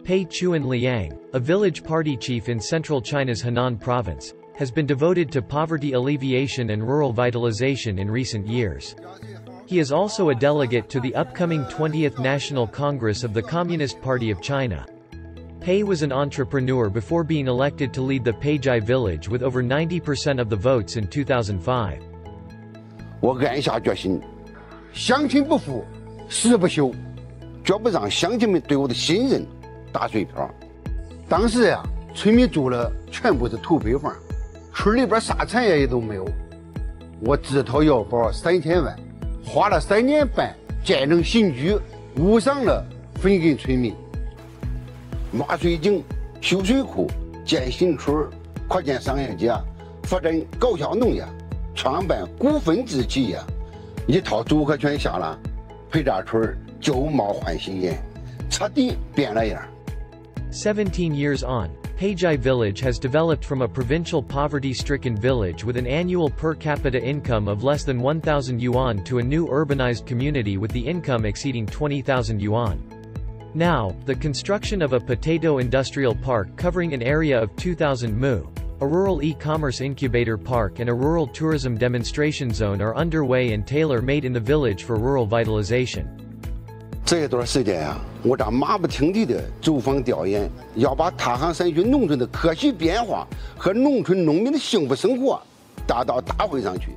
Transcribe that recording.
Pei Chuan Liang, a village party chief in central China's Hainan province, has been devoted to poverty alleviation and rural vitalization in recent years. He is also a delegate to the upcoming 20th National Congress of the Communist Party of China. Pei was an entrepreneur before being elected to lead the Peizhai village with over 90% of the votes in 2005. 我暗下决心，乡亲不服，誓不休，绝不让乡亲们对我的信任打水漂。当时呀，村民住了全部是土坯房，村里边啥产业也都没有。我自掏腰包3000万，花了3年半建成新居，无偿的分给村民。挖水井、修水库、建新村、扩建商业街、发展高效农业、创办股份制企业，一套组合拳下来，裴家村旧貌换新颜，彻底变了样。17 years on, Peizhai village has developed from a provincial poverty-stricken village with an annual per capita income of less than 1,000 yuan to a new urbanized community with the income exceeding 20,000 yuan. Now, the construction of a potato industrial park covering an area of 2,000 mu, a rural e-commerce incubator park and a rural tourism demonstration zone are underway and tailor-made in the village for rural vitalization. 这一段时间呀，我这马不停蹄的走访调研，要把踏航山区农村的可喜变化和农村农民的幸福生活带到大会上去。